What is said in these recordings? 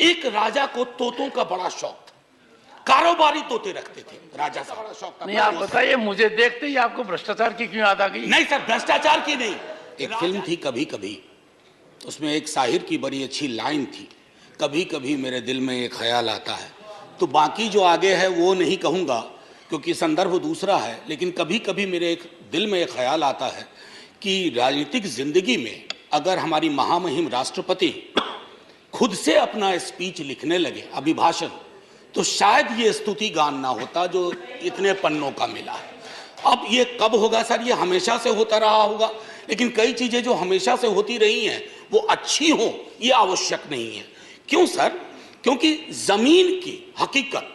एक राजा को तोतों का बड़ा शौक था, कारोबारी तोते रखते थे राजा साहब। बड़ा शौक था। नहीं, आप बताइए, मुझे देखते ही आपको भ्रष्टाचार की क्यों याद आ गई? नहीं सर, भ्रष्टाचार की नहीं। एक फिल्म थी कभी कभी, उसमें एक शाहिर की बड़ी अच्छी लाइन थी, कभी कभी मेरे दिल में एक ख्याल आता है। तो बाकी जो आगे है वो नहीं कहूँगा क्योंकि संदर्भ दूसरा है, लेकिन कभी कभी मेरे एक दिल में एक ख्याल आता है कि राजनीतिक जिंदगी में अगर हमारी महामहिम राष्ट्रपति खुद से अपना स्पीच लिखने लगे, अभिभाषण, तो शायद ये स्तुति गान ना होता जो इतने पन्नों का मिला है। अब ये कब होगा सर? ये हमेशा से होता रहा होगा, लेकिन कई चीजें जो हमेशा से होती रही हैं वो अच्छी हो ये आवश्यक नहीं है। क्यों सर? क्योंकि जमीन की हकीकत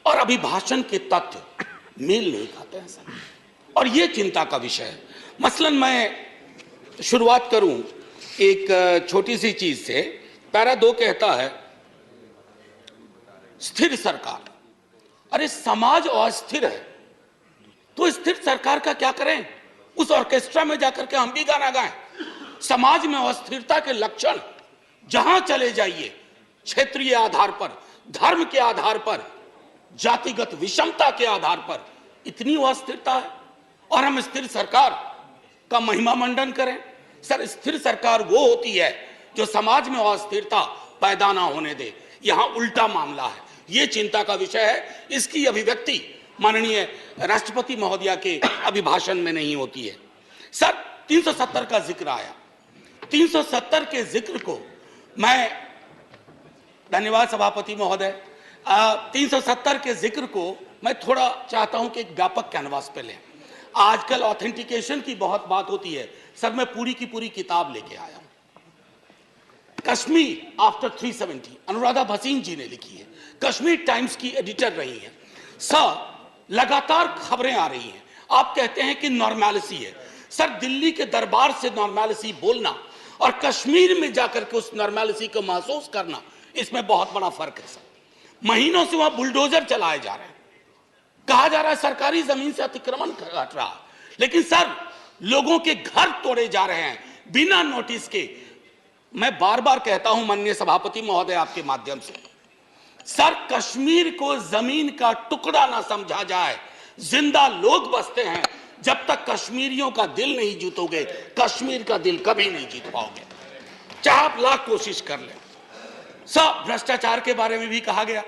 और अभिभाषण के तथ्य मेल नहीं खाते हैं सर, और ये चिंता का विषय है। मसलन मैं शुरुआत करूं एक छोटी सी चीज से। पैरा 2 कहता है स्थिर सरकार। अरे समाज अस्थिर है तो स्थिर सरकार का क्या करें? उस ऑर्केस्ट्रा में जाकर के हम भी गाना गाएं? समाज में अस्थिरता के लक्षण जहां चले जाइए, क्षेत्रीय आधार पर, धर्म के आधार पर, जातिगत विषमता के आधार पर इतनी अस्थिरता है और हम स्थिर सरकार का महिमा मंडन करें। सर, स्थिर सरकार वो होती है जो समाज में अस्थिरता पैदा ना होने दे। यहां उल्टा मामला है, ये चिंता का विषय है। इसकी अभिव्यक्ति माननीय राष्ट्रपति महोदया के अभिभाषण में नहीं होती है। सर, 370 का जिक्र आया। 370 के जिक्र को मैं, धन्यवाद सभापति महोदय, 370 के जिक्र को मैं थोड़ा चाहता हूं कि एक व्यापक कैनवास पे लें। आजकल ऑथेंटिकेशन की बहुत बात होती है सर, मैं पूरी की पूरी किताब लेके आया हूं, कश्मीर आफ्टर 370, अनुराधा भसीन जी ने लिखी है, कश्मीर टाइम्स की एडिटर रही हैं। सर, लगातार खबरें आ रही हैं, आप कहते हैं कि नॉर्मैलिसी है। सर, दिल्ली के दरबार से नॉर्मैलिसी बोलना और कश्मीर में जाकर के उस नॉर्मैलिसी को महसूस करना, इसमें बहुत बड़ा फर्क है सर। महीनों से वहां बुलडोजर चलाए जा रहे हैं, कहा जा रहा है सरकारी जमीन से अतिक्रमण घट रहा है, लेकिन सर लोगों के घर तोड़े जा रहे हैं बिना नोटिस के। मैं बार बार कहता हूं माननीय सभापति महोदय आपके माध्यम से, सर कश्मीर को जमीन का टुकड़ा ना समझा जाए। जिंदा लोग बसते हैं, जब तक कश्मीरियों का दिल नहीं जीतोगे, कश्मीर का दिल कभी नहीं जीत पाओगे, चाहे आप लाख कोशिश कर लें। सर, भ्रष्टाचार के बारे में भी कहा गया,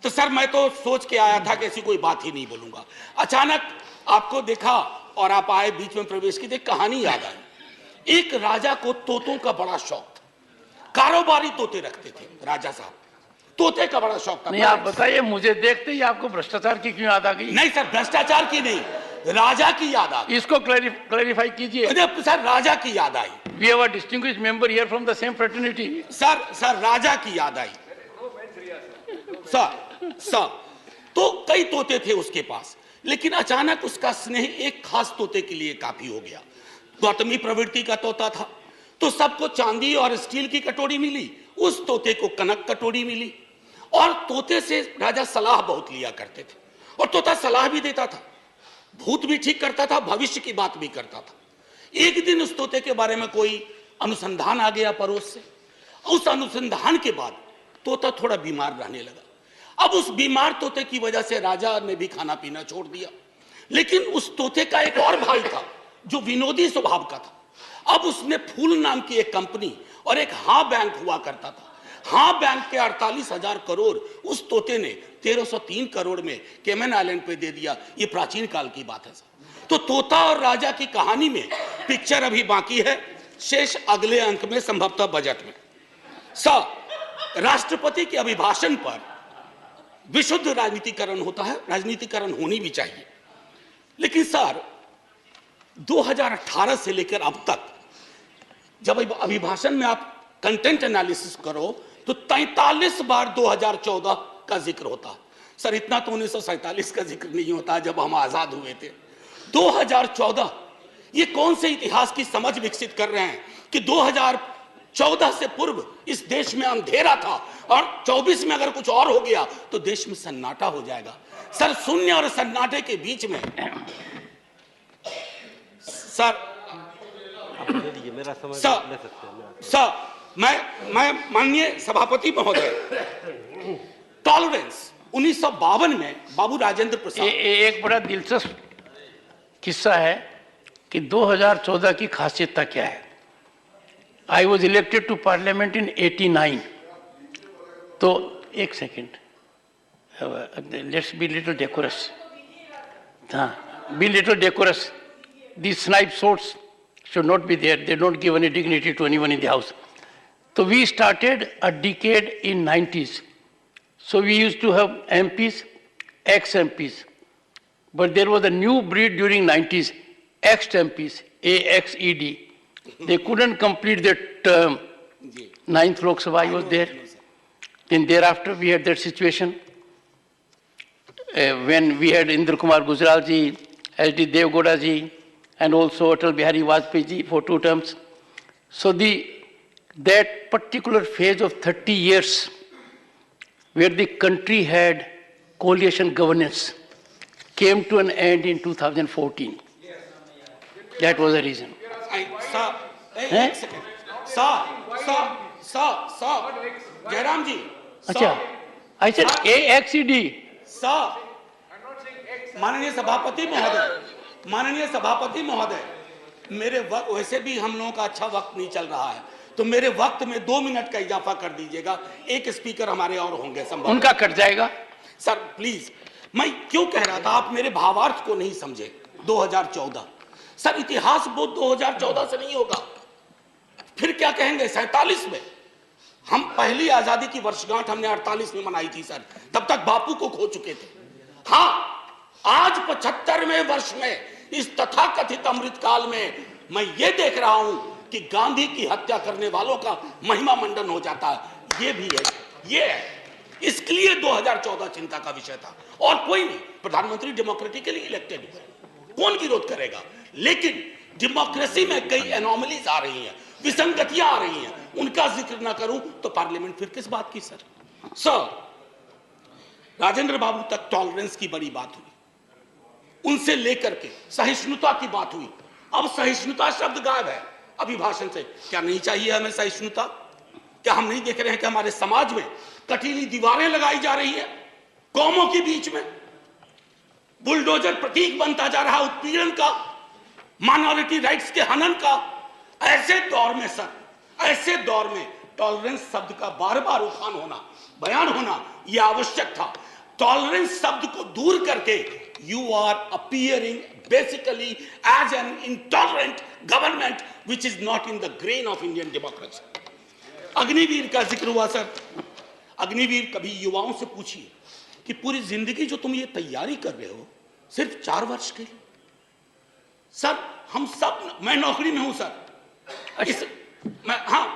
तो सर मैं तो सोच के आया था कि ऐसी कोई बात ही नहीं बोलूंगा। अचानक आपको देखा और आप आए, बीच में प्रवेश की, कहानी याद आई। एक राजा को तोतों का बड़ा शौक था, कारोबारी तोते रखते थे राजा साहब, तोते का बड़ा शौक था। नहीं, आप बताइए, मुझे देखते ही आपको भ्रष्टाचार की क्यों याद आ गई? नहीं सर, भ्रष्टाचार की नहीं, राजा की याद आ गई। इसको क्लैरिफाई कीजिए। सर, राजा की याद आई। We have a distinguished member here from the same fraternity. Sir Raja की याद आई। सर तो कई तोते थे उसके पास, लेकिन अचानक उसका स्नेह एक खास तोते के लिए काफी हो गया। गौतमी प्रवृत्ति का तोता था, तो सबको चांदी और स्टील की कटोरी मिली, उस तोते को कनक कटोरी मिली। और तोते से राजा सलाह बहुत लिया करते थे, और तोता सलाह भी देता था, भूत भी ठीक करता था, भविष्य की बात भी करता था। एक दिन उस तोते के बारे में कोई अनुसंधान आ गया पड़ोस से। उस अनुसंधान के बाद तोता थोड़ा बीमार रहने लगा। अब उस बीमार तोते की वजह से राजा ने भी खाना पीना छोड़ दिया, लेकिन उस तोते का एक और भाई था जो विनोदी स्वभाव का था। अब उसने फूल नाम की एक कंपनी और एक हाँ बैंक हुआ करता था, हाँ बैंक के 48,000 करोड़ उस तोते ने 1303 करोड़ में केमन आइलैंड पे दे दिया। ये प्राचीन काल की बात है सर। तो तोता और राजा की कहानी में पिक्चर अभी बाकी है, शेष अगले अंक में, संभवतः बजट में। सर, राष्ट्रपति के अभिभाषण पर विशुद्ध राजनीतिकरण होता है, राजनीतिकरण होनी भी चाहिए, लेकिन सर 2018 से लेकर अब तक जब अभिभाषण में आप कंटेंट एनालिसिस करो तो 43 बार 2014 का जिक्र होता है। सर, इतना तो 1947 का जिक्र नहीं होता जब हम आजाद हुए थे। 2014, ये कौन से इतिहास की समझ विकसित कर रहे हैं कि 2014 से पूर्व इस देश में अंधेरा था और 24 में अगर कुछ और हो गया तो देश में सन्नाटा हो जाएगा। सर, शून्य और सन्नाटे के बीच में सर मैं माननीय सभापति महोदय, टॉलरेंस 1952 में बाबू राजेंद्र प्रसाद, एक बड़ा दिलचस्प किस्सा है कि 2014 की खासियत क्या है। I was elected to parliament in 89। तो एक second, let's be little decorous. हाँ, be little decorous. These snipe swords should not be there. They don't give any dignity to anyone in the house. So we started a decade in 90s. So we used to have MPs, ex-MPs. But there was a new breed during 90s, ex-MPs, AXED. They couldn't complete their term. 9th Lok Sabha was there. Then thereafter we had that situation when we had Indra Kumar Gujral ji, H.D. Devgowda ji, and also Atal Bihari Vajpayee ji for 2 terms. So that particular phase of 30 years where the country had coalition governance came to an end in 2014. That was the reason. Sir, एक second, sir, Jairam जी, अच्छा, I said AXED. Sir, माननीय सभापति महोदय, मेरे वक्त वैसे भी हम लोगों का अच्छा वक्त नहीं चल रहा है, तो मेरे वक्त में 2 मिनट का इजाफा कर दीजिएगा। एक स्पीकर हमारे और होंगे, संभव उनका कट जाएगा। सर प्लीज, मैं क्यों कह रहा था, आप मेरे भावार्थ को नहीं समझे। 2014 सर, इतिहास बोध 2014 से नहीं होगा, फिर क्या कहेंगे 47 में। हम पहली आजादी की वर्षगांठ हमने 48 में मनाई थी सर, तब तक बापू को खो चुके थे। हाँ, आज 75वें वर्ष में इस तथाकथित अमृत काल में मैं ये देख रहा हूं कि गांधी की हत्या करने वालों का महिमा मंडन हो जाता है। ये भी है, ये है, इसके लिए 2014 चिंता का विषय था। और कोई नहीं, प्रधानमंत्री डेमोक्रेटिकली इलेक्टेड हुए, कौन विरोध करेगा। लेकिन डेमोक्रेसी में कई एनोमलीज आ रही हैं, विसंगतियां आ रही हैं, उनका जिक्र ना करूं तो पार्लियामेंट फिर किस बात की। सर राजेंद्र बाबू तक टॉलरेंस की बड़ी बात हुई, उनसे लेकर के सहिष्णुता की बात हुई। अब सहिष्णुता शब्द गायब है अभिभाषण से। क्या नहीं चाहिए हमें सहिष्णुता? क्या हम नहीं देख रहे हैं कि हमारे समाज में कटीली दीवारें लगाई जा रही है, कौमों के बीच में बुलडोजर प्रतीक बनता जा रहा उत्पीड़न का, माइनॉरिटी राइट्स के हनन का। ऐसे दौर में सर, ऐसे दौर में टॉलरेंस शब्द का बार बार उठान होना, बयान होना यह आवश्यक था। टॉलरेंस शब्द को दूर करके you are appearing basically as an intolerant government which is not in the grain of Indian democracy. Agniveer का जिक्र हुआ सर। अग्निवीर, कभी युवाओं से पूछिए कि पूरी जिंदगी जो तुम ये तैयारी कर रहे हो सिर्फ 4 वर्ष के लिए। सर हम सब, मैं नौकरी में हूं सर,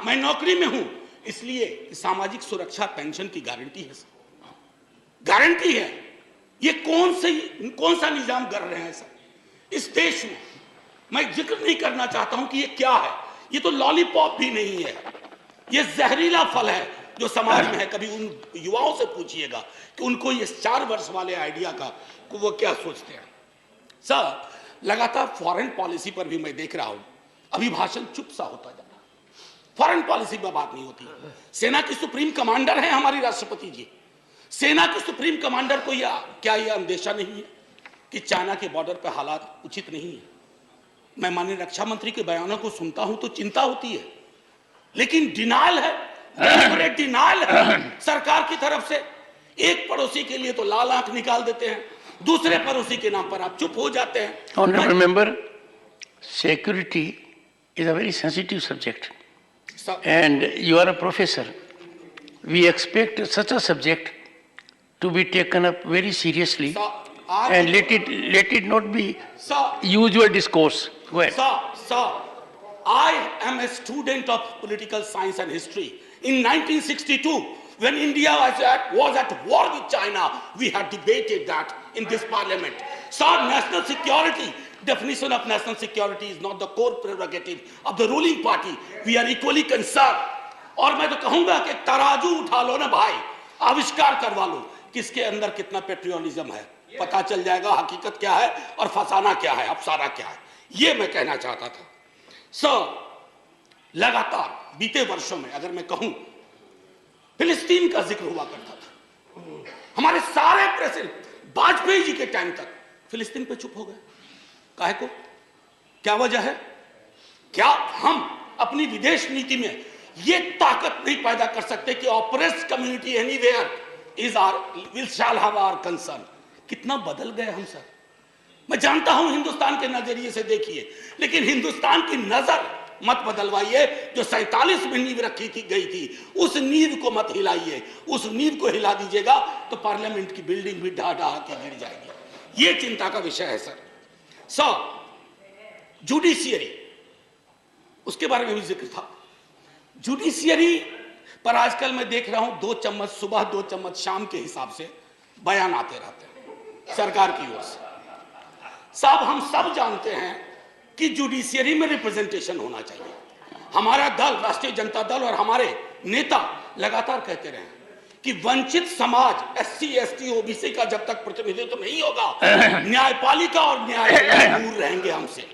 मैं नौकरी में हूं, इसलिए सामाजिक सुरक्षा पेंशन की गारंटी है सर, गारंटी है। ये कौन सा निजाम कर रहे हैं सर इस देश में। मैं जिक्र नहीं करना चाहता हूं कि ये क्या है, ये तो लॉलीपॉप भी नहीं है, ये जहरीला फल है जो समाज में है। कभी उन युवाओं से पूछिएगा कि उनको ये 4 वर्ष वाले आइडिया का वो क्या सोचते हैं। सर लगातार फॉरेन पॉलिसी पर भी मैं देख रहा हूं अभिभाषण चुप सा होता जा रहा है, फॉरेन पॉलिसी पर बात नहीं होती। सेना की सुप्रीम कमांडर है हमारी राष्ट्रपति जी, सेना के सुप्रीम कमांडर को क्या यह अंदेशा नहीं है कि चाइना के बॉर्डर पर हालात उचित नहीं है। मैं माननीय रक्षा मंत्री के बयानों को सुनता हूं तो चिंता होती है, लेकिन डिनायल है, डिनायल है सरकार की तरफ से। एक पड़ोसी के लिए तो लाल आंख निकाल देते हैं, दूसरे पड़ोसी के नाम पर आप चुप हो जाते हैं। Honorable member, security is a very sensitive subject, and you are a professor. We expect such a subject to be taken up very seriously, and let it not be usual discourse. Go ahead. Sir, I am a student of political science and history. In 1962, when India was at war with China, we had debated that in this parliament. Sir, national security, definition of national security is not the core prerogative of the ruling party. We are equally concerned. और मैं तो कहूंगा कि तराजू उठा लो ना भाई, आविष्कार करवा लो किसके अंदर कितना पेट्रियोटिज्म है, पता चल जाएगा हकीकत क्या है और फसाना क्या है, अफसाना क्या है। ये मैं कहना चाहता था। सर लगातार बीते वर्षों में अगर मैं कहूं, फिलिस्तीन का जिक्र हुआ करता था। हमारे सारे प्रेसिडेंट वाजपेयी जी के टाइम तक फिलिस्तीन पे चुप हो गए। काहे को? क्या वजह है? क्या हम अपनी विदेश नीति में ये ताकत नहीं पैदा कर सकते कि oppressed community anywhere is are will shall have our concern? कितना बदल गए हम सर। मैं जानता हूं हिंदुस्तान के नजरिए से देखिए, लेकिन हिंदुस्तान की नजर मत बदलवाइए। जो 47 में नींव रखी थी गई थी, उस नींव को मत हिलाइए। उस नींव को हिला दीजिएगा तो पार्लियामेंट की बिल्डिंग भी ढा ढा के गिर जाएगी। ये चिंता का विषय है सर। जुडिशियरी, उसके बारे में भी जिक्र था। जुडिशियरी पर आजकल मैं देख रहा हूं 2 चम्मच सुबह 2 चम्मच शाम के हिसाब से बयान आते रहते हैं सरकार की ओर से। साहब, हम सब जानते हैं कि जुडिशियरी में रिप्रेजेंटेशन होना चाहिए। हमारा दल, राष्ट्रीय जनता दल, और हमारे नेता लगातार कहते रहे कि वंचित समाज SC ST OBC का जब तक प्रतिनिधित्व नहीं होगा, न्यायपालिका और न्यायालय दूर रहेंगे हमसे।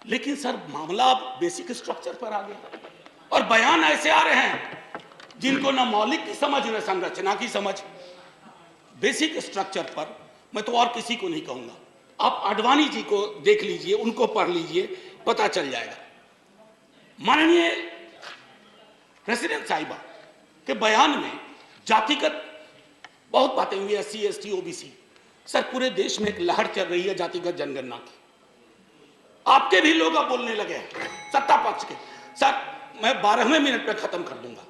लेकिन सर, मामला अब बेसिक स्ट्रक्चर पर आ गया और बयान ऐसे आ रहे हैं जिनको ना मौलिक की समझ न संरचना की समझ। बेसिक स्ट्रक्चर पर मैं तो और किसी को नहीं कहूंगा, आप आडवाणी जी को देख लीजिए, उनको पढ़ लीजिए, पता चल जाएगा। माननीय प्रेसिडेंट साहिबा के बयान में जातिगत बहुत बातें हुई, SC ST OBC। सर, पूरे देश में एक लहर चल रही है जातिगत जनगणना की। आपके भी लोग अब बोलने लगे हैं, सत्ता पक्ष के। सर, मैं 12वें मिनट पे खत्म कर दूंगा,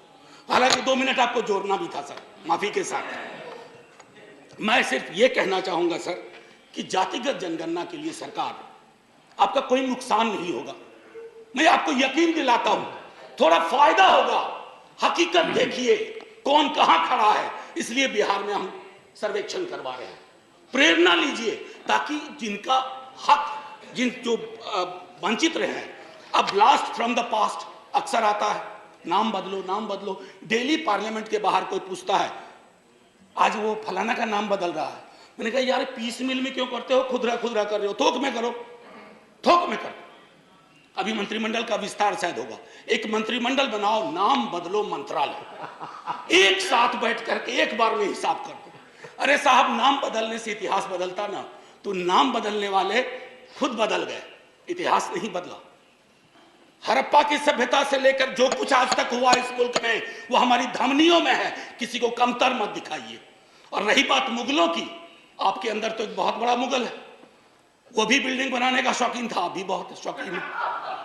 हालांकि 2 मिनट आपको जोड़ना भी था सर, माफी के साथ। मैं सिर्फ ये कहना चाहूंगा सर कि जातिगत जनगणना के लिए सरकार, आपका कोई नुकसान नहीं होगा। मैं आपको यकीन दिलाता हूं, थोड़ा फायदा होगा। हकीकत देखिए कौन कहां खड़ा है, इसलिए बिहार में हम सर्वेक्षण करवा रहे हैं। प्रेरणा लीजिए ताकि जिनका हक, जो वंचित रहे हैं। अब ब्लास्ट फ्रॉम द पास्ट अक्सर आता है, नाम बदलो नाम बदलो। डेली पार्लियामेंट के बाहर कोई पूछता है, आज वो फलाना का नाम बदल रहा है। मैंने कहा यार, पीस मिल में क्यों करते हो, खुदरा खुदरा कर रहे हो, थोक में करो, थोक में करो। अभी मंत्रिमंडल का विस्तार शायद होगा, एक मंत्रिमंडल बनाओ, नाम बदलो मंत्रालय, एक साथ बैठ करके एक बार में हिसाब कर दो। अरे साहब, नाम बदलने से इतिहास बदलता ना, तो नाम बदलने वाले खुद बदल गए, इतिहास नहीं बदला। हड़प्पा की सभ्यता से लेकर जो कुछ आज तक हुआ इस मुल्क में, वो हमारी धमनियों में है, किसी को कमतर मत दिखाइए। और रही बात मुगलों की, आपके अंदर तो एक बहुत बड़ा मुगल है, वो भी बिल्डिंग बनाने का शौकीन था, अभी बहुत शौकीन है।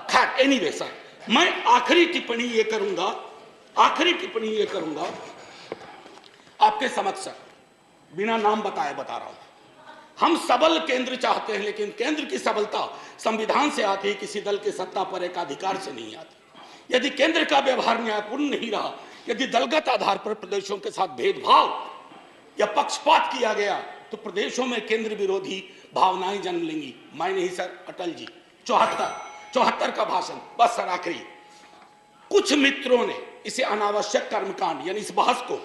खैर, एनीवे सर, मैं आखिरी टिप्पणी ये करूंगा आपके समक्ष सर, बिना नाम बताए बता रहा हूं। हम सबल केंद्र चाहते हैं, लेकिन केंद्र की सबलता संविधान से आती है, किसी दल के सत्ता पर एक अधिकार से नहीं आती। यदि केंद्र का व्यवहार न्यायपूर्ण नहीं रहा, यदि दलगत आधार पर प्रदेशों के साथ भेदभाव या पक्षपात किया गया, तो प्रदेशों में केंद्र विरोधी भावनाएं जन्म लेंगी। मैं नहीं सर, अटल जी 74 का भाषण। बस सर, आखिरी, कुछ मित्रों ने इसे अनावश्यक कर्मकांड, यानी इस बहस को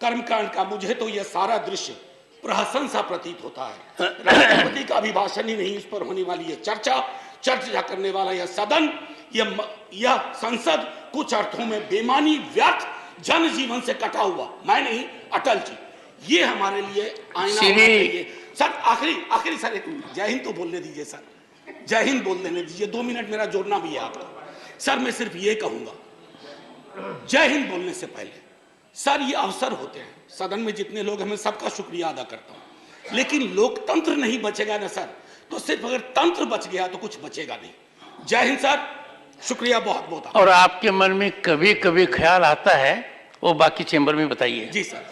कर्मकांड का, मुझे तो यह सारा दृश्य प्रहसन सा प्रतीत होता है। राष्ट्रपति का अभिभाषण ही नहीं, इस पर होने वाली यह चर्चा करने वाला यह सदन, यह संसद कुछ अर्थों में बेमानी, व्यर्थ, जन जीवन से कटा हुआ। मैं नहीं, अटल जी, ये हमारे लिए आईना होना चाहिए। सर, आखिरी सर, एक जय हिंद तो बोलने दीजिए सर, जय हिंद बोल देने दीजिए, 2 मिनट मेरा जोड़ना भी है आपका। सर, मैं सिर्फ ये कहूंगा, जय हिंद बोलने से पहले सर, ये अवसर होते हैं सदन में जितने लोग हैं, मैं सबका शुक्रिया अदा करता हूं, लेकिन लोकतंत्र नहीं बचेगा ना सर, तो सिर्फ अगर तंत्र बच गया तो कुछ बचेगा नहीं। जय हिंद सर, शुक्रिया बहुत बहुत। और आपके मन में कभी कभी ख्याल आता है, वो बाकी चेंबर में बताइए। जी सर।